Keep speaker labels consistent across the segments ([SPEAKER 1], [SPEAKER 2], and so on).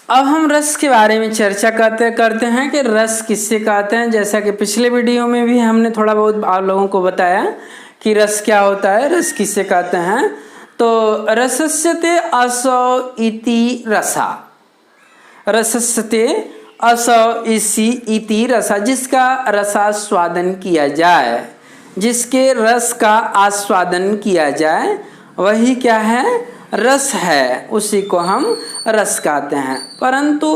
[SPEAKER 1] अब हम रस के बारे में चर्चा करते हैं कि रस किससे कहते हैं। जैसा कि पिछले वीडियो में भी हमने थोड़ा बहुत आप लोगों को बताया कि रस क्या होता है, रस किससे कहते हैं। तो रसस्यते असौ इति रसा, रसस्यते असौ इति रसा, जिसका रसास्वादन किया जाए, जिसके रस का आस्वादन किया जाए वही क्या है, रस है, उसी को हम रस कहते हैं। परंतु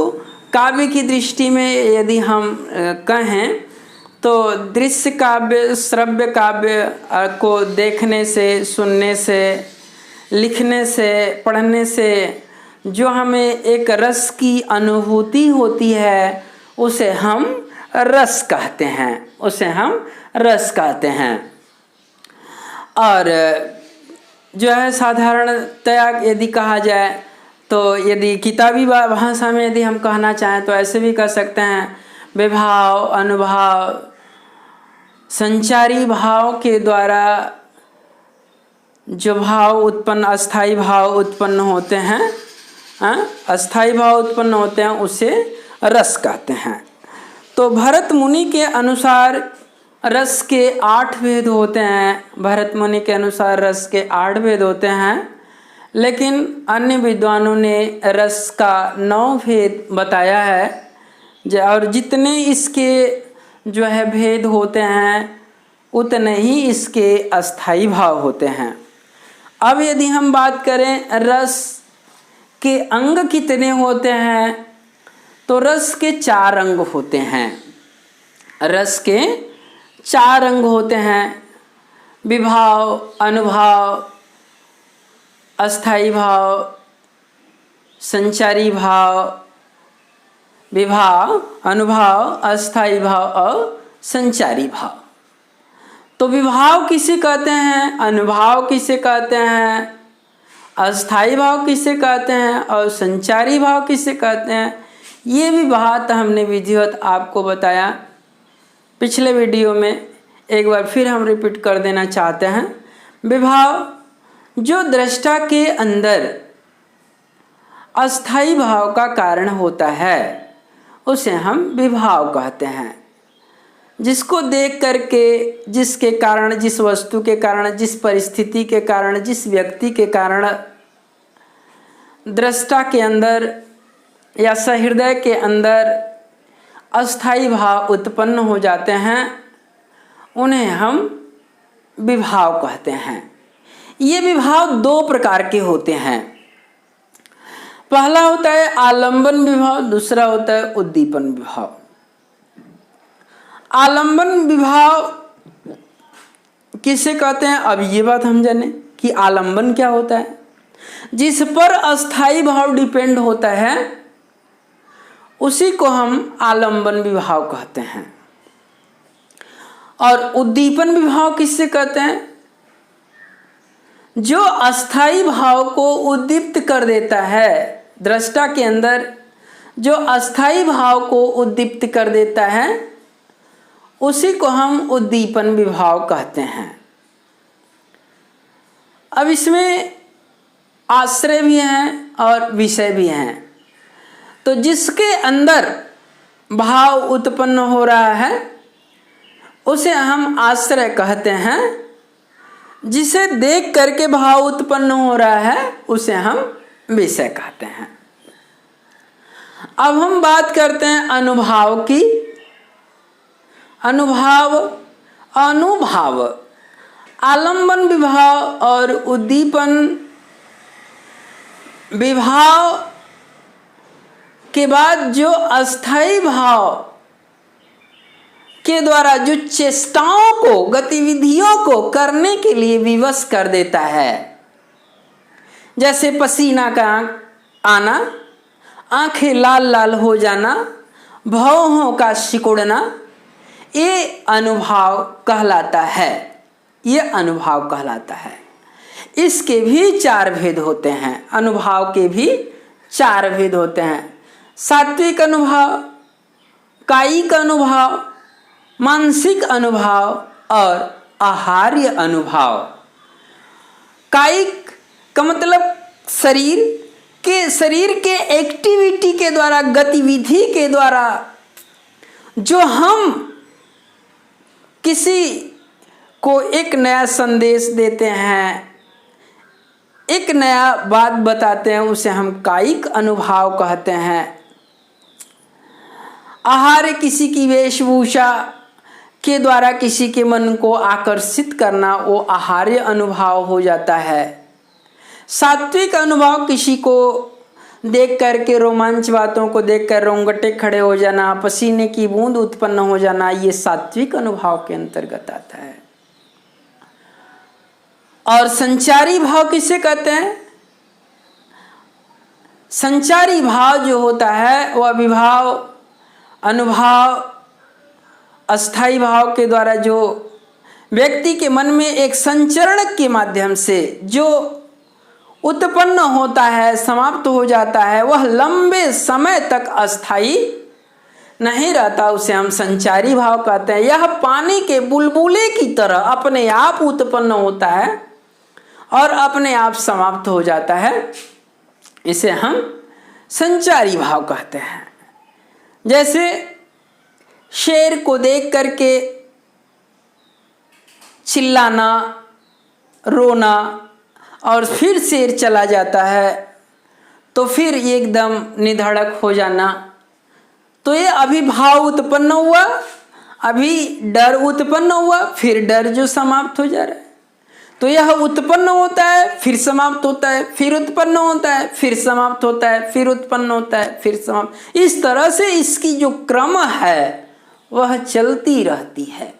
[SPEAKER 1] काव्य की दृष्टि में यदि हम कहें तो दृश्य काव्य, श्रव्य काव्य को देखने से, सुनने से, लिखने से, पढ़ने से जो हमें एक रस की अनुभूति होती है उसे हम रस कहते हैं, उसे हम रस कहते हैं। और जो है साधारणतया यदि कहा जाए तो यदि किताबी भाषा में यदि हम कहना चाहें तो ऐसे भी कह सकते हैं, विभाव, अनुभाव, संचारी भाव के द्वारा जो भाव उत्पन्न, अस्थाई भाव उत्पन्न होते हैं, अस्थाई भाव उत्पन्न होते हैं, उसे रस कहते हैं। तो भरत मुनि के अनुसार रस के 8 भेद होते हैं। भरत मुनि के अनुसार रस के 8 भेद होते हैं, लेकिन अन्य विद्वानों ने रस का 9 भेद बताया है। और जितने इसके जो है भेद होते हैं उतने ही इसके अस्थाई भाव होते हैं। अब यदि हम बात करें रस के अंग कितने होते हैं, तो रस के 4 अंग होते हैं। रस के 4 अंग होते हैं, विभाव, अनुभाव, अस्थाई भाव, संचारी भाव, विभाव, अनुभाव, अस्थाई भाव और संचारी भाव। तो विभाव किसे कहते हैं, अनुभाव किसे कहते हैं, अस्थाई भाव किसे कहते हैं और संचारी भाव किसे कहते हैं, ये भी बात हमने विधिवत आपको बताया पिछले वीडियो में। एक बार फिर हम रिपीट कर देना चाहते हैं। विभाव जो दृष्टा के अंदर अस्थाई भाव का कारण होता है उसे हम विभाव कहते हैं। जिसको देख करके, जिसके कारण, जिस वस्तु के कारण, जिस परिस्थिति के कारण, जिस व्यक्ति के कारण दृष्टा के अंदर या सहृदय के अंदर अस्थाई भाव उत्पन्न हो जाते हैं उन्हें हम विभाव कहते हैं। ये विभाव 2 प्रकार के होते हैं। पहला होता है आलंबन विभाव, दूसरा होता है उद्दीपन विभाव। आलंबन विभाव किसे कहते हैं, अब ये बात हम जाने कि आलंबन क्या होता है। जिस पर अस्थाई भाव डिपेंड होता है उसी को हम आलंबन विभाव कहते हैं। और उद्दीपन विभाव किससे कहते हैं, जो अस्थाई भाव को उद्दीप्त कर देता है, दृष्टा के अंदर जो अस्थाई भाव को उद्दीप्त कर देता है उसी को हम उद्दीपन विभाव कहते हैं। अब इसमें आश्रय भी हैं और विषय भी हैं। तो जिसके अंदर भाव उत्पन्न हो रहा है उसे हम आश्रय कहते हैं, जिसे देख करके भाव उत्पन्न हो रहा है उसे हम विषय कहते हैं। अब हम बात करते हैं अनुभाव की। अनुभाव, अनुभाव, आलंबन विभाव और उद्दीपन विभाव के बाद जो अस्थाई भाव के द्वारा जो चेष्टाओं को, गतिविधियों को करने के लिए विवश कर देता है, जैसे पसीना का आना, आंखें लाल लाल हो जाना, भौहों का सिकुड़ना, ये अनुभाव कहलाता है। ये अनुभाव कहलाता है। इसके भी 4 भेद होते हैं। अनुभाव के भी 4 भेद होते हैं। सात्विक अनुभाव, कायिक अनुभाव, मानसिक अनुभाव और आहार्य अनुभाव। कायिक का मतलब शरीर के एक्टिविटी के द्वारा, गतिविधि के द्वारा जो हम किसी को एक नया संदेश देते हैं, एक नया बात बताते हैं, उसे हम कायिक अनुभव कहते हैं। आहार किसी की वेशभूषा के द्वारा किसी के मन को आकर्षित करना, वो आहार्य अनुभव हो जाता है। सात्विक अनुभव किसी को देख करके, रोमांच बातों को देखकर रोंगटे खड़े हो जाना, पसीने की बूंद उत्पन्न हो जाना, ये सात्विक अनुभव के अंतर्गत आता है। और संचारी भाव किसे कहते हैं? संचारी भाव जो होता है वह विभाव, अनुभव, अस्थाई भाव के द्वारा जो व्यक्ति के मन में एक संचरण के माध्यम से जो उत्पन्न होता है, समाप्त हो जाता है, वह लंबे समय तक अस्थाई नहीं रहता, उसे हम संचारी भाव कहते हैं। यह पानी के बुलबुले की तरह अपने आप उत्पन्न होता है और अपने आप समाप्त हो जाता है, इसे हम संचारी भाव कहते हैं। जैसे शेर को देख करके चिल्लाना, रोना और फिर शेर चला जाता है तो फिर एकदम निधड़क हो जाना, तो ये अभी भाव उत्पन्न हुआ, अभी डर उत्पन्न हुआ, फिर डर जो समाप्त हो जा रहा है। तो यह उत्पन्न होता है, फिर समाप्त होता है, फिर उत्पन्न होता है, फिर समाप्त होता है, फिर उत्पन्न होता है, फिर समाप्त। इस तरह से इसकी जो क्रम है वह चलती रहती है।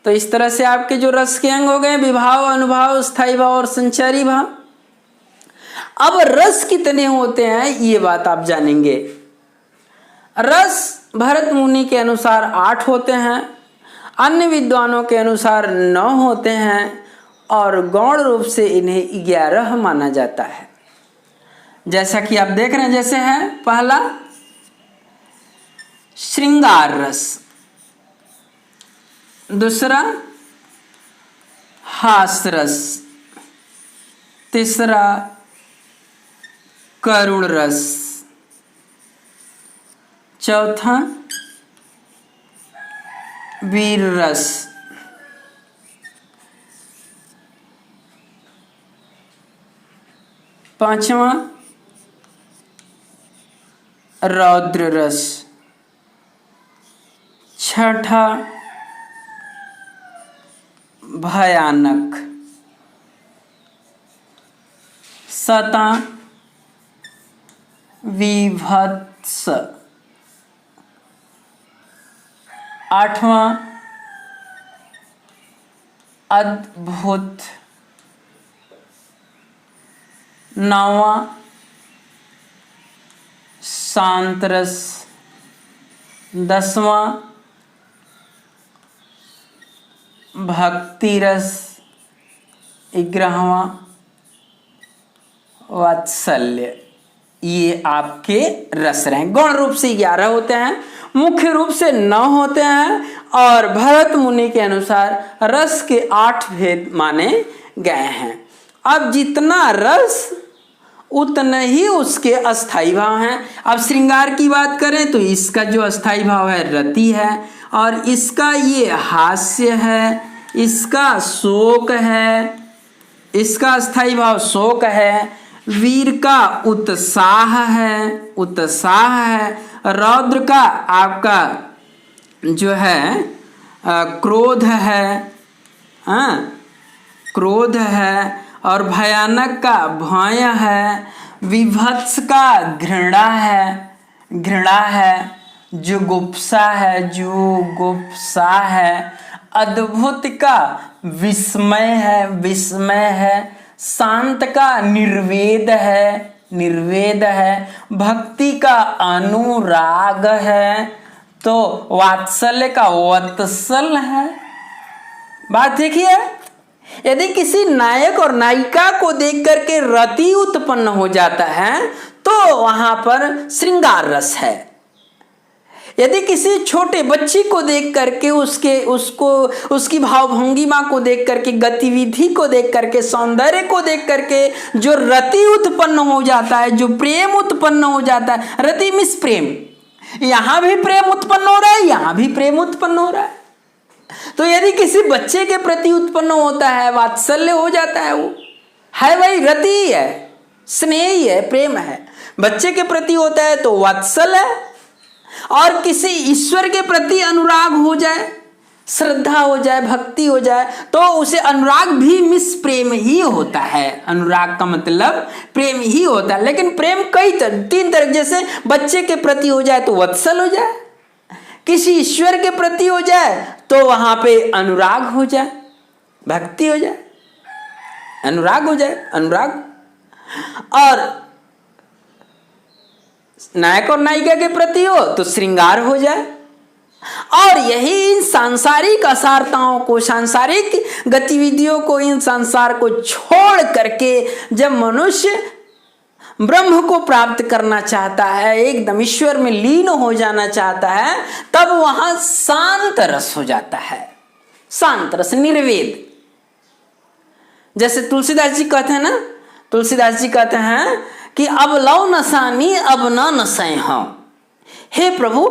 [SPEAKER 1] तो इस तरह से आपके जो रस के अंग हो गए, विभाव, अनुभव, स्थायी भाव और संचारी भाव। अब रस कितने होते हैं ये बात आप जानेंगे। रस भरत मुनि के अनुसार 8 होते हैं, अन्य विद्वानों के अनुसार 9 होते हैं और गौण रूप से इन्हें 11 माना जाता है। जैसा कि आप देख रहे हैं, जैसे है पहला श्रृंगार रस, दूसरा हास रस, तीसरा करुण रस, चौथा वीर रस, पांचवा रौद्र रस, छठा भयानक, सता विभत्स, आठवां अद्भुत, नौवां शांत रस, 10वां भक्ति रस, 11वां वात्सल्य। ये आपके रस रहे। गौण रूप से 11 होते हैं, मुख्य रूप से 9 होते हैं और भरत मुनि के अनुसार रस के 8 भेद माने गए हैं। अब जितना रस उतने ही उसके अस्थाई भाव हैं। अब श्रृंगार की बात करें तो इसका जो अस्थाई भाव है रति है, और इसका ये हास्य है, इसका शोक है, इसका अस्थाई भाव शोक है। वीर का उत्साह है, रौद्र का आपका जो है क्रोध है, क्रोध है, और भयानक का भय है। विभत्स का घृणा है, जुगुप्सा है, अद्भुत का विस्मय है, शांत का निर्वेद है, भक्ति का अनुराग है, तो वात्सल्य का वत्सल है। बात देखिए, यदि किसी नायक और नायिका को देख करके रति उत्पन्न हो जाता है तो वहां पर श्रृंगार रस है। यदि किसी छोटे बच्ची को देख करके उसकी भावभंगिमा को देख करके, गतिविधि को देख करके, सौंदर्य को देख करके जो रति उत्पन्न हो जाता है, जो प्रेम उत्पन्न हो जाता है, रति मीन्स प्रेम, यहां भी प्रेम उत्पन्न हो रहा है, यहां भी प्रेम उत्पन्न हो रहा है। तो यदि किसी बच्चे के प्रति उत्पन्न होता है, वात्सल्य हो जाता है, वो है वही रति है, स्नेह ही है, प्रेम है। बच्चे के प्रति होता है तो वात्सल्य है, और किसी ईश्वर के प्रति अनुराग हो जाए, श्रद्धा हो जाए, भक्ति हो जाए, तो उसे अनुराग भी मिस प्रेम ही होता है। अनुराग का मतलब प्रेम ही होता है। लेकिन प्रेम तीन तरह, जैसे बच्चे के प्रति हो जाए तो वत्सल हो जाए, किसी ईश्वर के प्रति हो जाए तो वहां पे अनुराग हो जाए, भक्ति हो जाए, अनुराग हो जाए, अनुराग। और नायक और नायिका के प्रति हो तो श्रृंगार हो जाए। और यही इन सांसारिक असारताओं को, सांसारिक गतिविधियों को, इन संसार को छोड़ करके जब मनुष्य ब्रह्म को प्राप्त करना चाहता है, एकदम ईश्वर में लीन हो जाना चाहता है, तब वहां शांत रस हो जाता है, शांत रस, निर्वेद। जैसे तुलसीदास जी कहते हैं ना, तुलसीदास जी कहते हैं कि अब लव नसानी अब न नसै हम। हे प्रभु,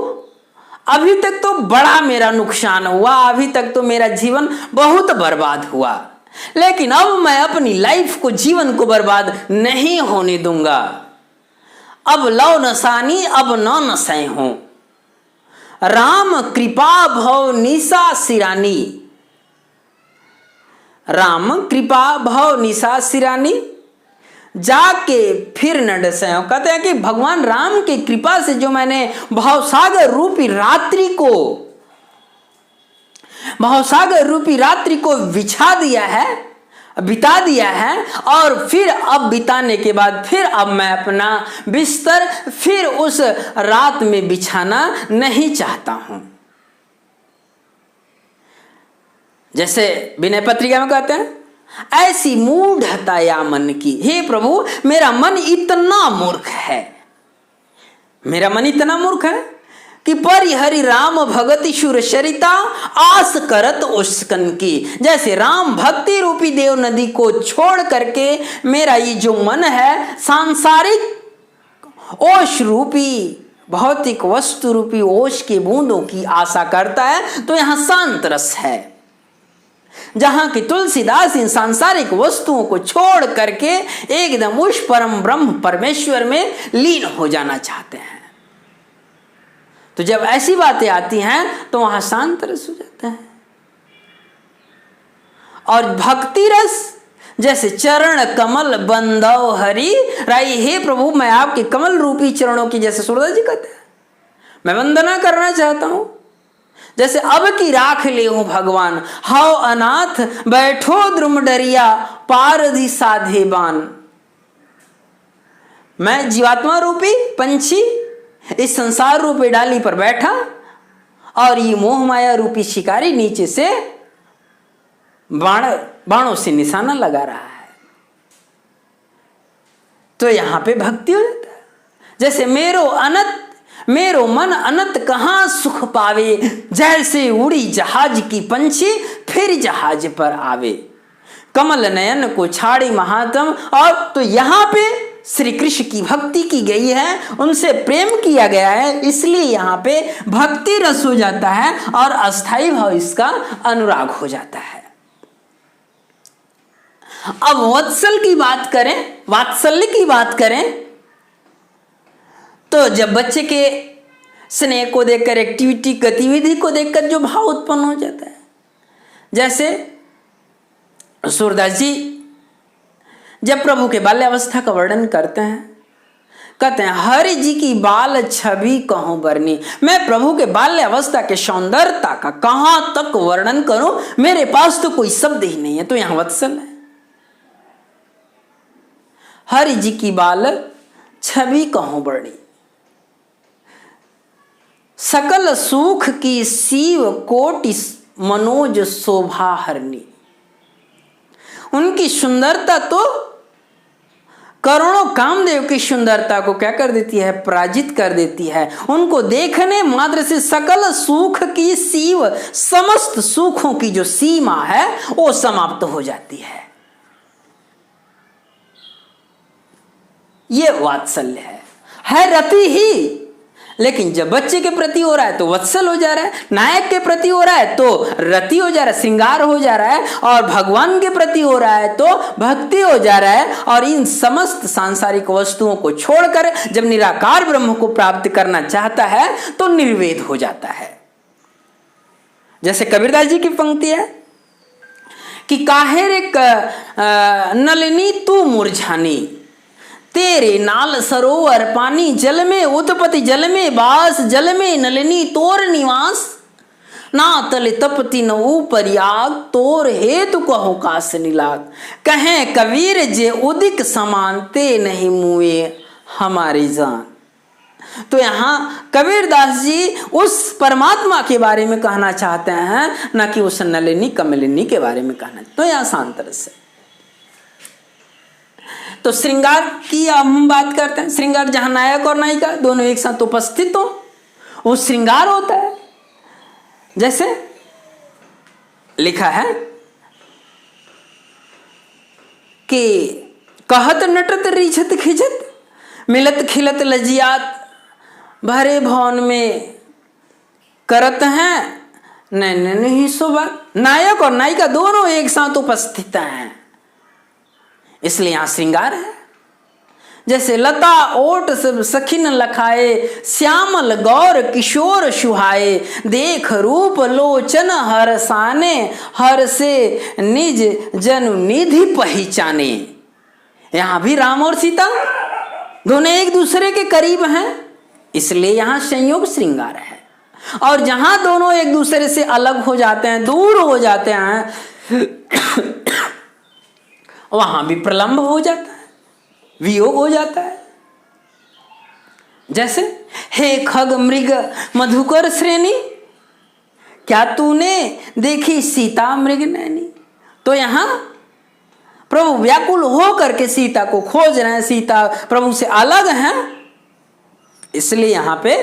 [SPEAKER 1] अभी तक तो बड़ा मेरा नुकसान हुआ, अभी तक तो मेरा जीवन बहुत बर्बाद हुआ, लेकिन अब मैं अपनी लाइफ को, जीवन को बर्बाद नहीं होने दूंगा। अब लव नसानी अब न नसै हूं, राम कृपा भव निशा सिरानी। राम कृपा भव निशा सिरानी, जाके फिर न डसे हो। कहते हैं कि भगवान राम की कृपा से जो मैंने भवसागर रूपी रात्रि को बिछा दिया है, बिता दिया है, और फिर अब बिताने के बाद फिर अब मैं अपना बिस्तर फिर उस रात में बिछाना नहीं चाहता हूं। जैसे विनय पत्रिका में कहते हैं, ऐसी मूढ़ता या मन की। हे प्रभु, मेरा मन इतना मूर्ख है, मेरा मन इतना मूर्ख है कि परिहरि राम भगति शुर शरिता आस करत उस्कन की। जैसे राम भक्ति रूपी देव नदी को छोड़ करके मेरा ये जो मन है सांसारिक ओष रूपी, भौतिक वस्तु रूपी ओष के बूंदों की आशा करता है, तो यहां शांत रस है। जहां कि तुलसीदास इन सांसारिक वस्तुओं को छोड़ करके एकदम उस परम ब्रह्म परमेश्वर में लीन हो जाना चाहते हैं। तो जब ऐसी बातें आती हैं तो वहां शांत रस हो जाता है। और भक्ति रस, जैसे चरण कमल बंदौ हरि राई। हे प्रभु, मैं आपके कमल रूपी चरणों की, जैसे सूरदास जी कहते हैं, मैं वंदना करना चाहता हूं। जैसे अब की राख ले हो भगवान, हाउ अनाथ बैठो द्रुम डरिया पारधि साधे बान। मैं जीवात्मा रूपी पंछी इस संसार रूपी डाली पर बैठा, और ये मोह माया रूपी शिकारी नीचे से बाणों से निशाना लगा रहा है। तो यहां पे भक्ति हो जाता है। जैसे मेरो मन अनंत कहां सुख पावे, जैसे उड़ी जहाज की पंछी फिर जहाज पर आवे। कमल नयन को छाड़ी महात्म। और तो यहां पे श्री कृष्ण की भक्ति की गई है, उनसे प्रेम किया गया है, इसलिए यहां पे भक्ति रस हो जाता है और अस्थाई भाव इसका अनुराग हो जाता है। अब वत्सल की बात करें, वात्सल्य की बात करें, तो जब बच्चे के स्नेह को देखकर, एक्टिविटी गतिविधि को देखकर जो भाव उत्पन्न हो जाता है, जैसे सूरदास जी जब प्रभु के बाल्यावस्था का वर्णन करते हैं, कहते हैं हरि जी की बाल छवि कहूं बरनी। मैं प्रभु के बाल्यावस्था के सौंदर्यता का कहां तक वर्णन करूं, मेरे पास तो कोई शब्द ही नहीं है। तो यहां वत्सल है, हरि जी की बाल छवि कहूं बरनी, सकल सुख की शिव कोटि मनोज शोभा हरनी। उनकी सुंदरता तो करोड़ों कामदेव की सुंदरता को क्या कर देती है, पराजित कर देती है। उनको देखने मात्र से सकल सुख की सीव, समस्त सुखों की जो सीमा है वो समाप्त हो जाती है। ये वात्सल्य है रति ही। लेकिन जब बच्चे के प्रति हो रहा है तो वत्सल हो जा रहा है, नायक के प्रति हो रहा है तो रति हो जा रहा है, श्रृंगार हो जा रहा है, और भगवान के प्रति हो रहा है तो भक्ति हो जा रहा है। और इन समस्त सांसारिक वस्तुओं को छोड़कर जब निराकार ब्रह्म को प्राप्त करना चाहता है तो निर्वेद हो जाता है। जैसे कबीरदास जी की पंक्ति है कि काहे रे नलिनी तू मुरझानी, तेरे नाल सरोवर पानी, जल में उत्पत्ति जल में बास, जल में नलिनी तोर निवास, ना तले तपति न ऊपर याग, तोर हेतु कहो कास निलाग। कहें कबीर जे उदिक समान, ते नहीं मुए हमारी जान। तो यहाँ कबीरदास जी उस परमात्मा के बारे में कहना चाहते हैं, ना कि उस नलिनी कमलिनी के बारे में कहना। तो यहाँ शांत रस है। तो श्रृंगार की हम बात करते हैं, श्रृंगार जहां नायक और नायिका दोनों एक साथ उपस्थित हो वो श्रृंगार होता है। जैसे लिखा है कि कहत नटत रिझत खिजत, मिलत खिलत लजियात, भरे भवन में करत हैं नैन नहीं सुबह। नायक और नायिका दोनों एक साथ उपस्थित हैं, इसलिए यहां श्रृंगार है। जैसे लता ओट सब सखिन लखाए, श्यामल गौर किशोर सुहाए, देख रूप लोचन हरसाने, हर से निज जनु निधि पहचाने। यहां भी राम और सीता दोनों एक दूसरे के करीब हैं, इसलिए यहां संयोग श्रृंगार है। और जहां दोनों एक दूसरे से अलग हो जाते हैं, दूर हो जाते हैं, वहां भी प्रलंब हो जाता है, वियोग हो जाता है। जैसे हे खग मृग मधुकर श्रेणी, क्या तूने देखी सीता मृग नैनी। तो यहां प्रभु व्याकुल हो करके सीता को खोज रहे हैं, सीता प्रभु से अलग हैं, इसलिए यहां पे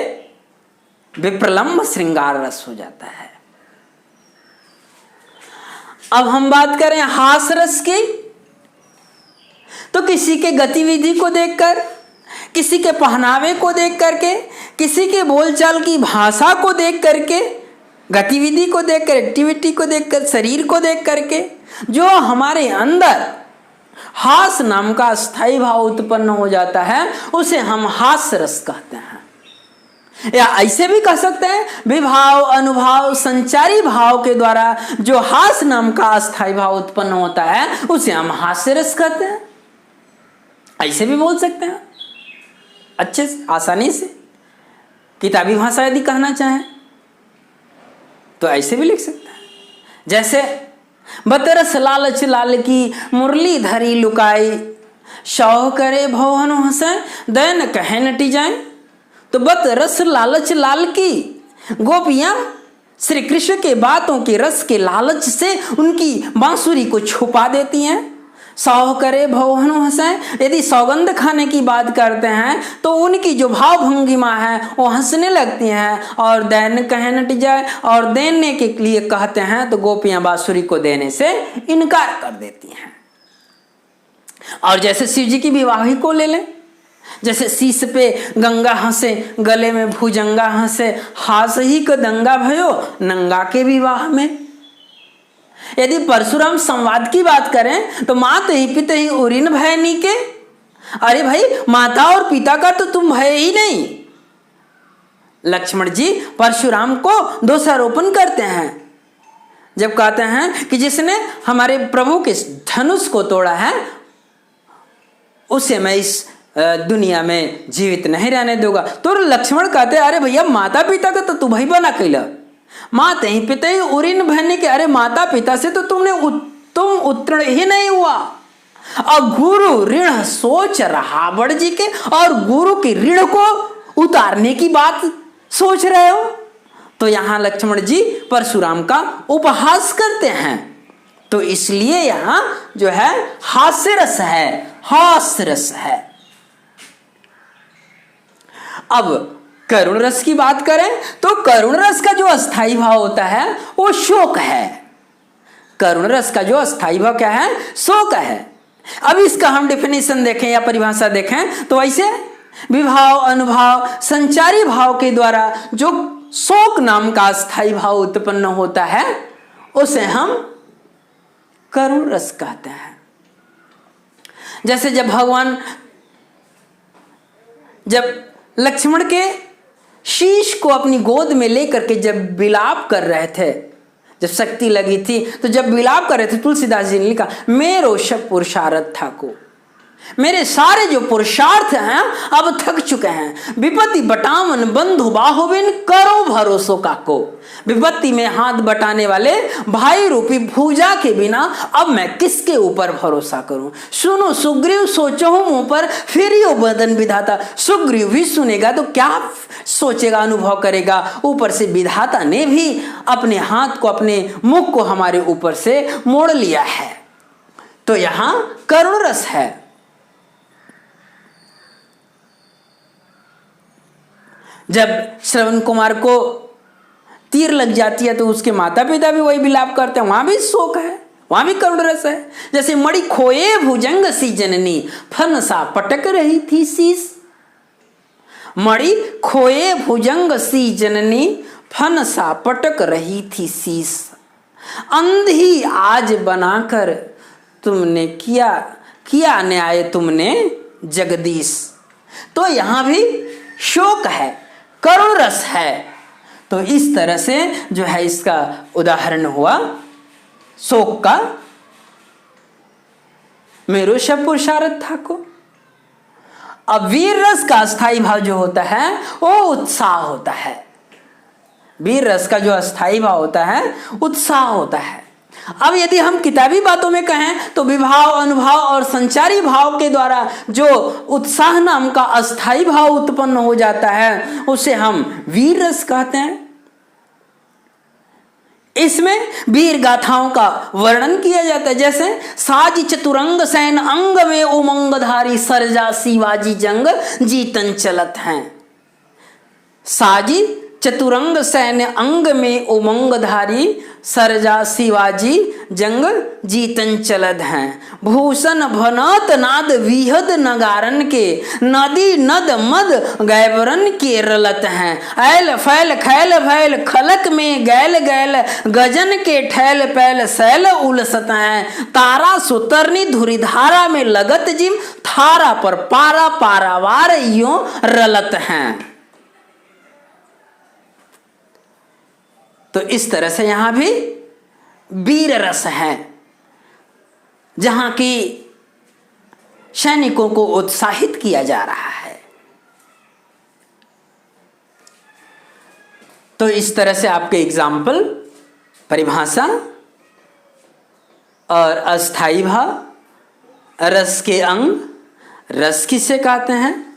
[SPEAKER 1] विप्रलंब श्रृंगार रस हो जाता है। अब हम बात करें हास रस की, तो किसी के गतिविधि को देखकर, किसी के पहनावे को देख करके, किसी के बोलचाल की भाषा को देख करके, गतिविधि को देखकर, एक्टिविटी को देखकर, शरीर को देख करके जो हमारे अंदर हास नाम का स्थायी भाव उत्पन्न हो जाता है, उसे हम हास रस कहते हैं। या ऐसे भी कह सकते हैं विभाव अनुभाव संचारी भाव के द्वारा जो हास नाम का अस्थायी भाव उत्पन्न होता है उसे हम हास्य रस कहते हैं। ऐसे भी बोल सकते हैं अच्छे आसानी से, किताबी भाषा यदि कहना चाहें तो ऐसे भी लिख सकते हैं। जैसे बतरस लालच लाल की मुरली धरी लुकाई, शौह करे भवन हंसे दैन कहे नटी जाए। तो बतरस लालच लाल की गोपियां श्री कृष्ण के बातों के रस के लालच से उनकी बांसुरी को छुपा देती हैं। सौह करे भवन हंसाए, यदि सौगंध खाने की बात करते हैं तो उनकी जो भाव भंगिमा है वो हंसने लगती हैं। और दैन कहे नट जाए, और देने के लिए कहते हैं तो गोपियां बांसुरी को देने से इनकार कर देती हैं। और जैसे शिव जी की विवाही को ले लें, जैसे शीश पे गंगा हंसे, गले में भुजंगा हंसे, हास ही को दंगा भयो नंगा के विवाह में। यदि परशुराम संवाद की बात करें तो मात ही पिता ही उरीन भय नी के। अरे भाई, माता और पिता का तो तुम भय ही नहीं। लक्ष्मण जी परशुराम को दोषारोपण करते हैं जब कहते हैं कि जिसने हमारे प्रभु के धनुष को तोड़ा है उसे मैं इस दुनिया में जीवित नहीं रहने दूंगा। तो लक्ष्मण कहते अरे भैया, माता पिता का तो तू भाई बना कैला, माता ही पिता ही उरीन भरने के। अरे माता पिता से तो तुम उत्तीर्ण ही नहीं हुआ। और गुरु ऋण सोच रावण जी के, और गुरु के ऋण को उतारने की बात सोच रहे हो। तो यहां लक्ष्मण जी परशुराम का उपहास करते हैं। तो इसलिए यहां जो है हास्य रस है। हास रस है। अब करुण रस की बात करें तो करुण रस का जो अस्थाई भाव होता है वो शोक है। करुण रस का जो अस्थाई भाव क्या है? शोक है। अब इसका हम डेफिनेशन देखें या परिभाषा देखें तो ऐसे विभाव, अनुभाव, संचारी भाव के द्वारा जो शोक नाम का अस्थाई भाव उत्पन्न होता है उसे हम करुण रस कहते हैं। जैसे जब लक्ष्मण के शीश को अपनी गोद में लेकर के जब विलाप कर रहे थे, जब शक्ति लगी थी तो जब विलाप कर रहे थे, तुलसीदास जी ने लिखा मेरो सब पुरुषार्थ था को, मेरे सारे जो पुरुषार्थ हैं अब थक चुके हैं। विपत्ति बटावन बंधु बाहुबिन करो भरोसो का को, विपत्ति में हाथ बटाने वाले भाई रूपी भुजा के बिना अब मैं किसके ऊपर भरोसा करूं। सुनो सुग्रीव सोचो मुंह पर फिर यो बदन विधाता, सुग्रीव भी सुनेगा तो क्या सोचेगा, अनुभव करेगा। ऊपर से विधाता ने भी अपने हाथ को, अपने मुख को हमारे ऊपर से मोड़ लिया है। तो यहां करुण रस है। जब श्रवण कुमार को तीर लग जाती है तो उसके माता पिता भी वही विलाप करते हैं, वहां भी शोक है, वहां भी करुण रस है। जैसे मणि खोए भुजंग सी जननी फन सा पटक रही थी शीस, मणि खोए भुजंग सी जननी फन सा पटक रही थी शीस, अंधी आज बनाकर तुमने किया न्याय तुमने जगदीश। तो यहां भी शोक है, करुण रस है। तो इस तरह से जो है इसका उदाहरण हुआ शोक का, मेरो सब पुरुषार्थ था को। अब वीर रस का अस्थाई भाव जो होता है वो उत्साह होता है। वीर रस का जो अस्थाई भाव होता है उत्साह होता है। अब यदि हम किताबी बातों में कहें तो विभाव, अनुभाव और संचारी भाव के द्वारा जो उत्साह नाम का अस्थाई भाव उत्पन्न हो जाता है उसे हम वीर रस कहते हैं। इसमें वीर गाथाओं का वर्णन किया जाता है। जैसे साज चतुरंग सैन अंग में उमंगधारी सरजा शिवाजी जंग जीतन चलत हैं। साजी चतुरंग सैन्य अंग में उमंगधारी सरजा शिवाजी जंग जीतन चलद हैं। भूषण भनत नाद विहद नगारन के नदी नद मद गैबरन के रलत हैं। ऐल फैल खैल भैल खलक में गैल गैल गजन के ठैल पैल सैल उलसत हैं। तारा सुतरनी धुरीधारा में लगत जिम थारा पर पारा पारावार यूं रलत हैं। तो इस तरह से यहां भी वीर रस है, जहां की सैनिकों को उत्साहित किया जा रहा है। तो इस तरह से आपके एग्जाम्पल, परिभाषा और अस्थाई भाव, रस के अंग, रस किसे कहते हैं,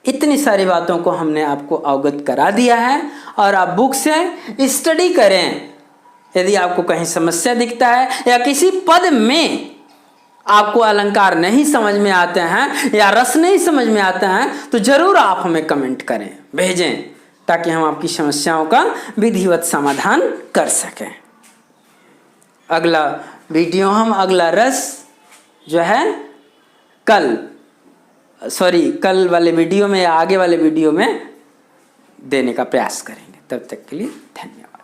[SPEAKER 1] इतनी सारी बातों को हमने आपको अवगत करा दिया है। और आप बुक से स्टडी करें। यदि आपको कहीं समस्या दिखता है या किसी पद में आपको अलंकार नहीं समझ में आते हैं या रस नहीं समझ में आते हैं तो जरूर आप हमें कमेंट करें, भेजें, ताकि हम आपकी समस्याओं का विधिवत समाधान कर सकें। अगला वीडियो हम अगला रस जो है कल वाले वीडियो में या आगे वाले वीडियो में देने का प्रयास करेंगे। तब तक के लिए धन्यवाद।